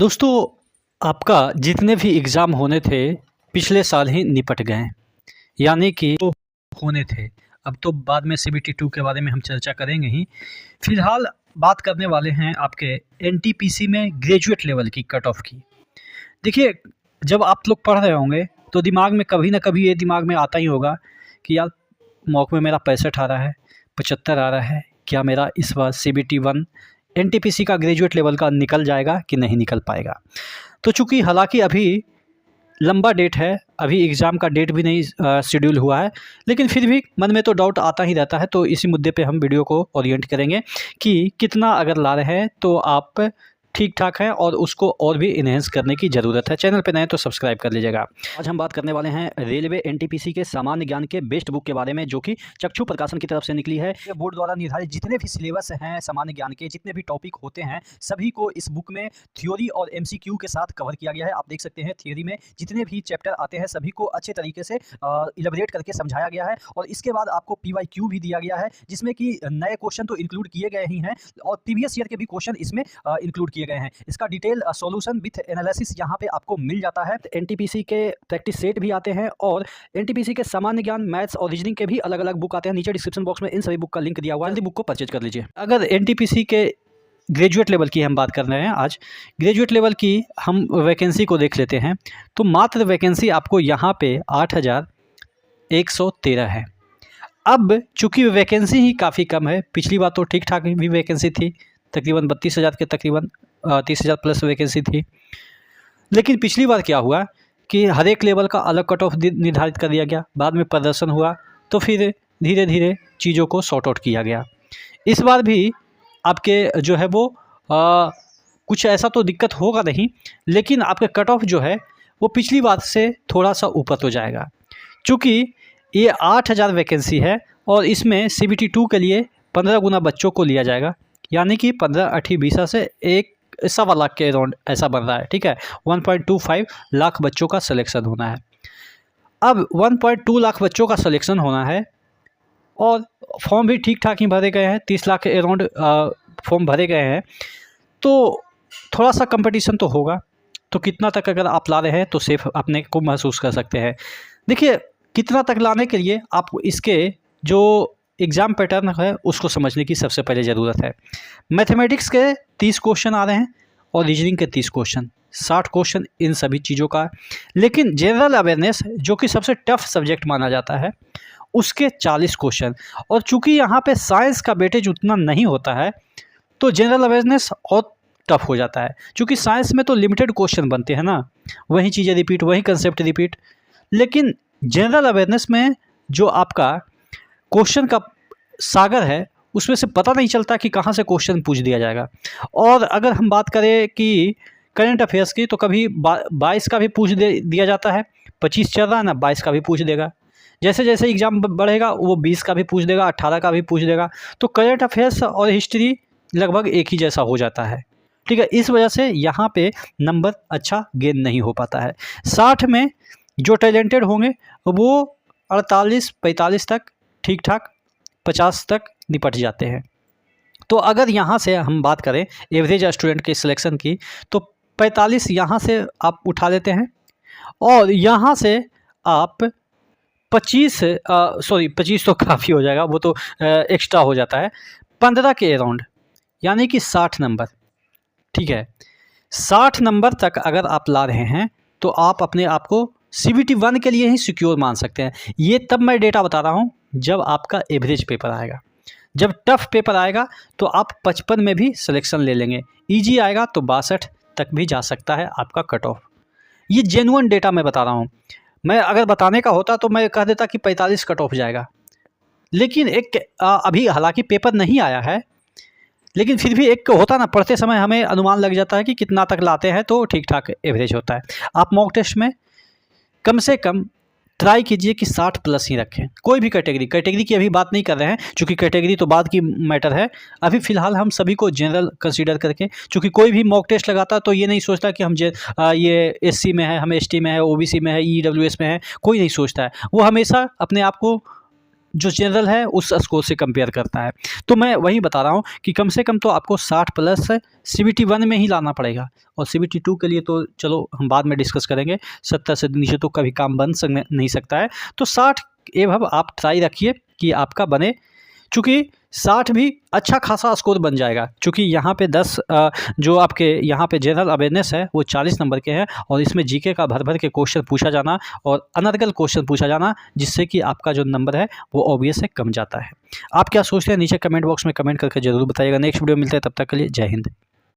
दोस्तों, आपका जितने भी एग्ज़ाम होने थे पिछले साल ही निपट गए। यानी कि तो होने थे। अब तो बाद में सीबीटी 2 के बारे में हम चर्चा करेंगे ही। फ़िलहाल बात करने वाले हैं आपके एनटीपीसी में ग्रेजुएट लेवल की कट ऑफ की। देखिए, जब आप लोग पढ़ रहे होंगे तो दिमाग में कभी ना कभी ये दिमाग में आता ही होगा कि यार मॉक में मेरा 65 आ रहा है, 75 आ रहा है, क्या मेरा इस बार सीबीटी 1 एनटीपीसी का ग्रेजुएट लेवल का निकल जाएगा कि नहीं निकल पाएगा। तो चूँकि हालाँकि अभी लंबा डेट है, अभी एग्ज़ाम का डेट भी नहीं शेड्यूल हुआ है, लेकिन फिर भी मन में तो डाउट आता ही रहता है। तो इसी मुद्दे पे हम वीडियो को ओरिएंट करेंगे कि कितना अगर ला रहे हैं तो आप ठीक-ठाक हैं और उसको और भी एनहांस करने की ज़रूरत है। चैनल पे नए हैं तो सब्सक्राइब कर लीजिएगा। आज हम बात करने वाले हैं रेलवे एनटीपीसी के सामान्य ज्ञान के बेस्ट बुक के बारे में, जो कि चक्षु प्रकाशन की तरफ से निकली है। ये बोर्ड द्वारा निर्धारित जितने भी सिलेबस हैं सामान्य ज्ञान के, जितने भी टॉपिक होते हैं, सभी को इस बुक में थ्योरी और एमसीक्यू के साथ कवर किया गया है। आप देख सकते हैं थ्योरी में जितने भी चैप्टर आते हैं सभी को अच्छे तरीके से इलेबोरेट करके समझाया गया है। और इसके बाद आपको पीवाईक्यू भी दिया गया है, जिसमें कि नए क्वेश्चन तो इंक्लूड किए गए ही हैं और प्रीवियस ईयर के भी क्वेश्चन इसमें इंक्लूड किए गए हैं। इसका डिटेल सॉल्यूशन विथ एनालिसिस यहाँ पे आपको मिल जाता है। एनटीपीसी के प्रैक्टिस सेट भी आते हैं और एनटीपीसी के सामान्य ज्ञान, मैथ्स और रीजनिंग के भी अलग अलग बुक आते हैं। नीचे डिस्क्रिप्शन बॉक्स में इन सभी बुक का लिंक दिया हुआ है, जल्दी बुक को परचेज कर लीजिए। अगर एनटीपीसी के ग्रेजुएट लेवल की हम बात कर रहे हैं, आज ग्रेजुएट लेवल की हम वैकेंसी को देख लेते हैं, तो मात्र वैकेंसी आपको यहाँ पे 8113 है। अब चूंकि वैकेंसी ही काफ़ी कम है, पिछली बार तो ठीक ठाक भी वैकेंसी थी, तकरीबन 32,000 के तकरीबन 30,000 प्लस वैकेंसी थी। लेकिन पिछली बार क्या हुआ कि हर एक लेवल का अलग कट ऑफ निर्धारित कर दिया गया, बाद में प्रदर्शन हुआ तो फिर धीरे धीरे चीज़ों को सॉर्ट आउट किया गया। इस बार भी आपके जो है वो कुछ ऐसा तो दिक्कत होगा नहीं, लेकिन आपके कट ऑफ जो है वो पिछली बार से थोड़ा सा ऊपर तो जाएगा। चूँकि ये 8,000 वैकेंसी है और इसमें सीबीटी 2 के लिए 15 गुना बच्चों को लिया जाएगा, यानी कि 15 8 20 से 1.25 लाख के अराउंड ऐसा बन रहा है। ठीक है, 1.25 लाख बच्चों का सिलेक्शन होना है। अब 1.2 लाख बच्चों का सिलेक्शन होना है और फॉर्म भी ठीक ठाक ही भरे गए हैं, 30 लाख के अराउंड फॉर्म भरे गए हैं, तो थोड़ा सा कंपटीशन तो होगा। तो कितना तक अगर आप ला रहे हैं तो सेफ अपने को महसूस कर सकते हैं। देखिए, कितना तक लाने के लिए आप इसके जो एग्ज़ाम पैटर्न है उसको समझने की सबसे पहले ज़रूरत है। मैथमेटिक्स के 30 क्वेश्चन आ रहे हैं और रीजनिंग के 30 क्वेश्चन, 60 क्वेश्चन इन सभी चीज़ों का। लेकिन जनरल अवेयरनेस जो कि सबसे टफ सब्जेक्ट माना जाता है, उसके 40 क्वेश्चन। और चूँकि यहाँ पे साइंस का वेटेज उतना नहीं होता है तो जनरल अवेयरनेस और टफ हो जाता है। चूँकि साइंस में तो लिमिटेड क्वेश्चन बनते हैं ना, वही चीज़ें रिपीट, वही कंसेप्ट रिपीट। लेकिन जनरल अवेयरनेस में जो आपका क्वेश्चन का सागर है उसमें से पता नहीं चलता कि कहाँ से क्वेश्चन पूछ दिया जाएगा। और अगर हम बात करें कि करंट अफेयर्स की, तो कभी 22 का भी पूछ दिया जाता है, 25 चल रहा है ना, 22 का भी पूछ देगा। जैसे जैसे एग्ज़ाम बढ़ेगा वो 20 का भी पूछ देगा, 18 का भी पूछ देगा। तो करंट अफेयर्स और हिस्ट्री लगभग एक ही जैसा हो जाता है। ठीक है, इस वजह से यहाँ पे नंबर अच्छा गेन नहीं हो पाता है। 60 में जो टैलेंटेड होंगे वो 48-45 तक ठीक ठाक, 50 तक निपट जाते हैं। तो अगर यहाँ से हम बात करें एवरेज स्टूडेंट के सिलेक्शन की, तो 45 यहाँ से आप उठा लेते हैं और यहाँ से आप 25 तो काफ़ी हो जाएगा, वो तो एक्स्ट्रा हो जाता है, 15 के अराउंड, यानी कि 60 नंबर। ठीक है, 60 नंबर तक अगर आप ला रहे हैं तो आप अपने आप को सीबीटी 1 के लिए ही सिक्योर मान सकते हैं। ये तब मैं डेटा बता रहा हूँ जब आपका एवरेज पेपर आएगा। जब टफ पेपर आएगा तो आप 55 में भी सिलेक्शन ले लेंगे, इजी आएगा तो 62 तक भी जा सकता है आपका कट ऑफ। ये जेन्युइन डेटा मैं बता रहा हूँ। मैं अगर बताने का होता तो मैं कह देता कि 45 कट ऑफ जाएगा, लेकिन एक अभी हालांकि पेपर नहीं आया है, लेकिन फिर भी एक होता ना, पढ़ते समय हमें अनुमान लग जाता है कि कितना तक लाते हैं तो ठीक ठाक एवरेज होता है। आप मॉक टेस्ट में कम से कम ट्राई कीजिए कि 60 प्लस ही रखें। कोई भी कैटेगरी की अभी बात नहीं कर रहे हैं, चूँकि कैटेगरी तो बाद की मैटर है। अभी फ़िलहाल हम सभी को जनरल कंसीडर करके, चूँकि कोई भी मॉक टेस्ट लगाता तो ये नहीं सोचता कि हम ये एससी में है, हम एसटी में है, ओबीसी में है, ईडब्ल्यूएस में है, कोई नहीं सोचता है। वो हमेशा अपने आप को जो जनरल है उस स्कोर से कंपेयर करता है। तो मैं वही बता रहा हूँ कि कम से कम तो आपको 60 प्लस CBT 1 में ही लाना पड़ेगा, और CBT 2 के लिए तो चलो हम बाद में डिस्कस करेंगे, 70 से नीचे तो कभी काम बन नहीं सकता है। तो 60 एवं आप ट्राई रखिए कि आपका बने, चूँकि 60 भी अच्छा खासा स्कोर बन जाएगा, चूँकि यहाँ पे 10 जो आपके यहाँ पे जनरल अवेयरनेस है वो 40 नंबर के हैं, और इसमें जीके का भर भर के क्वेश्चन पूछा जाना और अनर्गल क्वेश्चन पूछा जाना, जिससे कि आपका जो नंबर है वो ऑब्वियस है कम जाता है। आप क्या सोचते हैं नीचे कमेंट बॉक्स में कमेंट करके जरूर बताइएगा। नेक्स्ट वीडियो मिलते हैं, तब तक के लिए जय हिंद।